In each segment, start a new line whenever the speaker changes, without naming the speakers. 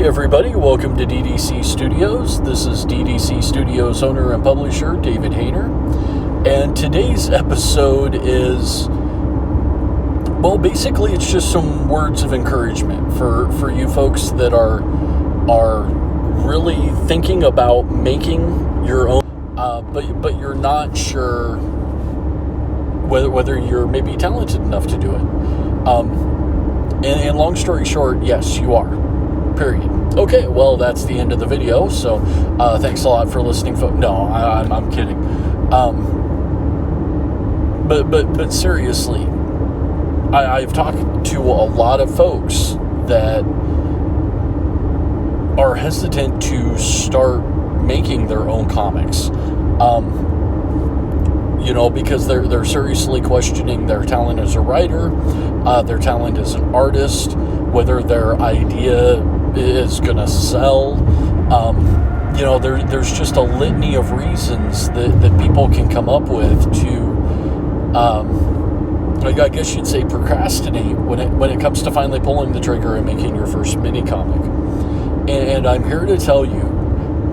Hey everybody, welcome to DDC Studios. This is DDC Studios owner and publisher David Hayner. And today's episode is, well, basically it's just some words of encouragement for you folks that are really thinking about making your own, but you're not sure whether you're maybe talented enough to do it. And long story short, yes, you are. Period. Okay, well, that's the end of the video, so thanks a lot for listening, folks. No, I'm kidding. But seriously, I've talked to a lot of folks that are hesitant to start making their own comics. Because they're seriously questioning their talent as a writer, their talent as an artist, whether their idea is going to sell. There's just a litany of reasons that people can come up with to, I guess you'd say, procrastinate when it comes to finally pulling the trigger and making your first mini comic. And I'm here to tell you,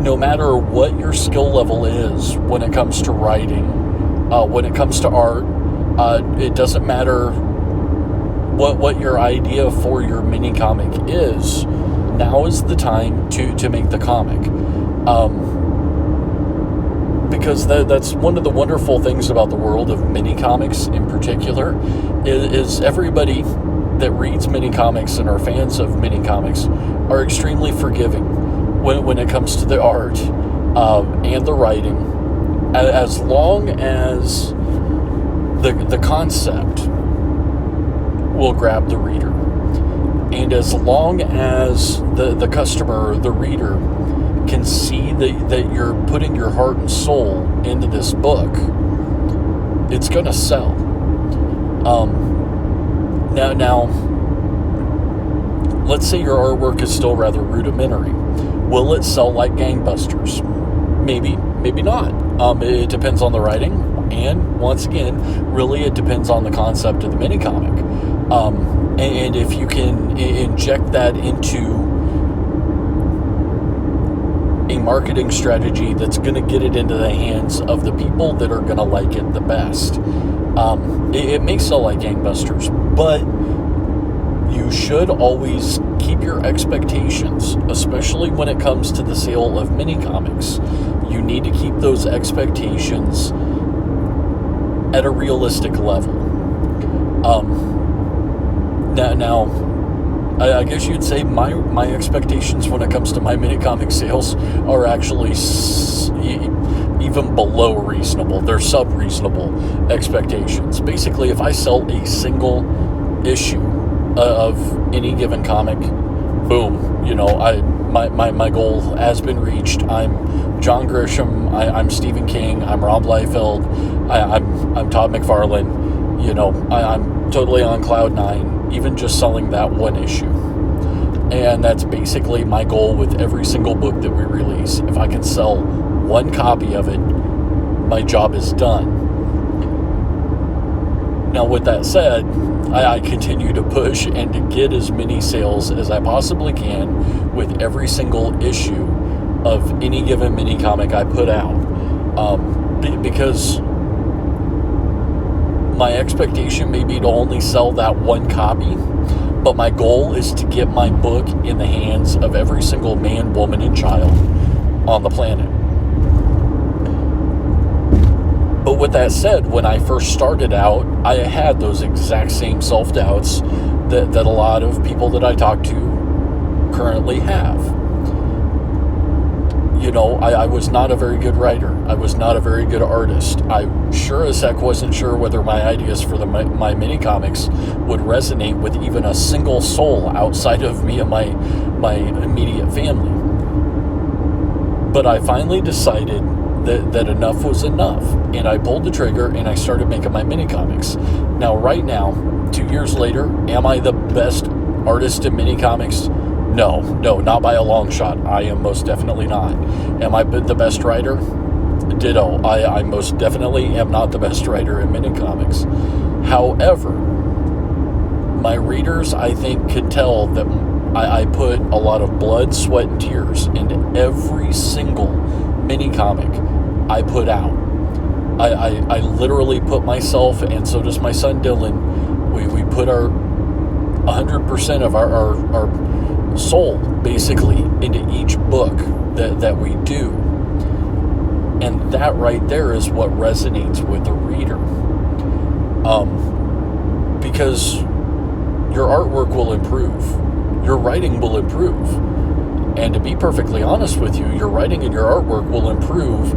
no matter what your skill level is when it comes to writing, when it comes to art, it doesn't matter what your idea for your mini comic is. Now is the time to make the comic, because that's one of the wonderful things about the world of mini comics in particular, is everybody that reads mini comics and are fans of mini comics are extremely forgiving when it comes to the art and the writing, as long as the concept will grab the reader. And as long as the customer, the reader, can see that you're putting your heart and soul into this book, it's going to sell. Now, let's say your artwork is still rather rudimentary. Will it sell like gangbusters? Maybe, maybe not. It depends on the writing, and once again, really it depends on the concept of the mini comic. And if you can inject that into a marketing strategy that's going to get it into the hands of the people that are going to like it the best, it may sell like gangbusters, but you should always keep your expectations, especially when it comes to the sale of mini comics. You need to keep those expectations at a realistic level. Now, I guess you'd say my expectations when it comes to my mini comic sales are actually even below reasonable. They're sub-reasonable expectations. Basically, if I sell a single issue of any given comic, boom, my goal has been reached. I'm John Grisham. I'm Stephen King. I'm Rob Liefeld. I'm Todd McFarlane. I'm totally on cloud nine, even just selling that one issue. And that's basically my goal with every single book that we release. If I can sell one copy of it, my job is done. Now, with that said, I continue to push and to get as many sales as I possibly can with every single issue of any given mini comic I put out. Because my expectation may be to only sell that one copy, but my goal is to get my book in the hands of every single man, woman, and child on the planet. But with that said, when I first started out, I had those exact same self-doubts that a lot of people that I talk to currently have. I was not a very good writer. I was not a very good artist. I sure as heck wasn't sure whether my ideas for my mini comics would resonate with even a single soul outside of me and my immediate family. But I finally decided that enough was enough, and I pulled the trigger and I started making my mini comics. Now, right now, 2 years later, am I the best artist in mini comics? No, not by a long shot. I am most definitely not. Am I the best writer? Ditto. I most definitely am not the best writer in mini comics. However, my readers, I think, could tell that I put a lot of blood, sweat, and tears into every single mini comic I put out. I literally put myself, and so does my son Dylan, we put our 100% of our soul basically into each book that we do. And that right there is what resonates with the reader. Because your artwork will improve, your writing will improve. And to be perfectly honest with you, your writing and your artwork will improve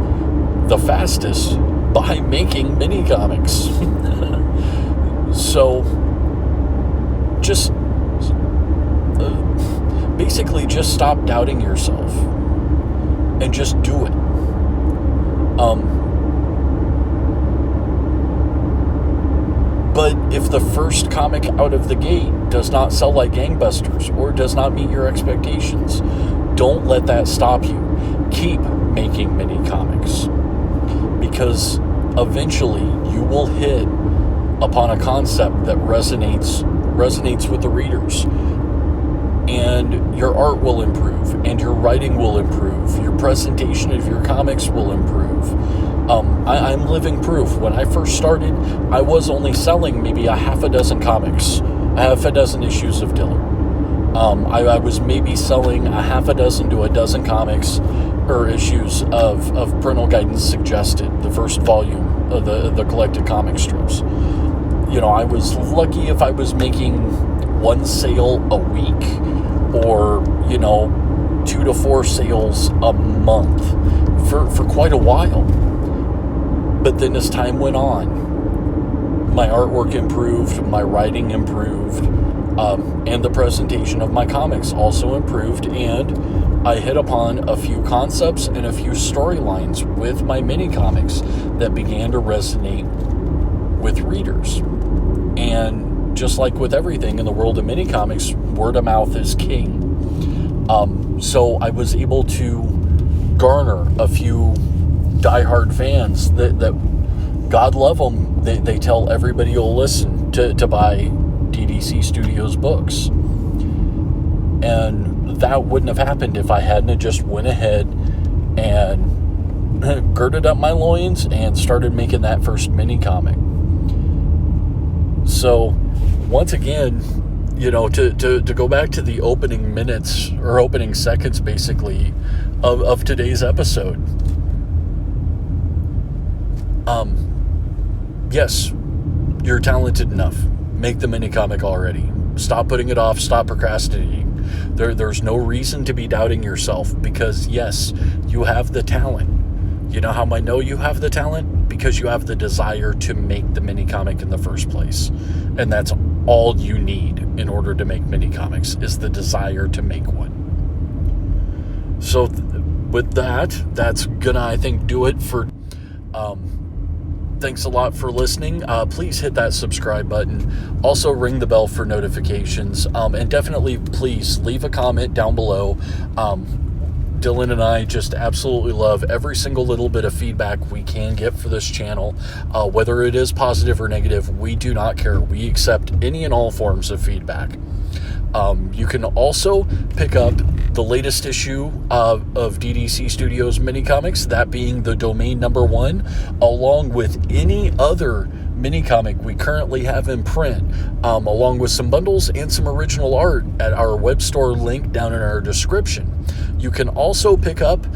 the fastest by making mini comics. So just basically just stop doubting yourself and just do it. But if the first comic out of the gate does not sell like gangbusters or does not meet your expectations, don't let that stop you. Keep making mini comics, because eventually you will hit upon a concept that resonates with the readers, and your art will improve, and your writing will improve, your presentation of your comics will improve. I'm living proof. When I first started, I was only selling maybe a half a dozen comics, a half a dozen issues of Dylan. I was maybe selling a half a dozen to a dozen comics or issues of Parental Guidance Suggested, the first volume of the collected comic strips. You know, I was lucky if I was making one sale a week, or 2 to 4 sales a month for quite a while. But then as time went on, my artwork improved, my writing improved, and the presentation of my comics also improved, and I hit upon a few concepts and a few storylines with my mini comics that began to resonate with readers. And just like with everything in the world of mini comics, word of mouth is king. So I was able to garner a few diehard fans that God love them. They tell everybody who'll listen to buy DDC Studios books. And that wouldn't have happened if I hadn't just went ahead and girded up my loins and started making that first mini comic. So once again, to go back to the opening minutes or opening seconds basically of today's episode. Yes, you're talented enough. Make the mini comic already. Stop putting it off. Stop procrastinating. There's no reason to be doubting yourself, because yes, you have the talent. You know how I know you have the talent? Because you have the desire to make the mini comic in the first place. And that's all you need in order to make mini comics, is the desire to make one. So with that's gonna, I think, do it for thanks a lot for listening. Please hit that subscribe button. Also ring the bell for notifications. And definitely please leave a comment down below. Dylan and I just absolutely love every single little bit of feedback we can get for this channel. Whether it is positive or negative, we do not care. We accept any and all forms of feedback. You can also pick up the latest issue of DDC Studios mini comics, that being the domain number 1, along with any other mini comic we currently have in print, along with some bundles and some original art at our Webstore link down in our description. You can also pick up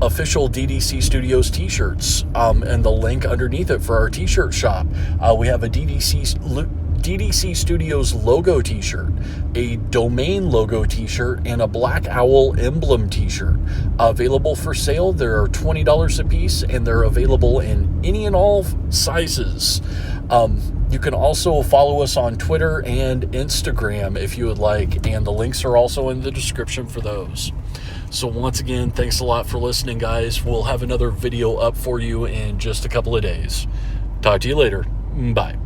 official DDC Studios t-shirts and the link underneath it for our t-shirt shop. We have a DDC Studios logo t-shirt, a domain logo t-shirt, and a Black Owl emblem t-shirt available for sale. They're $20 a piece, and they're available in any and all sizes. You can also follow us on Twitter and Instagram if you would like, and the links are also in the description for those. So once again, thanks a lot for listening, guys. We'll have another video up for you in just a couple of days. Talk to you later. Bye.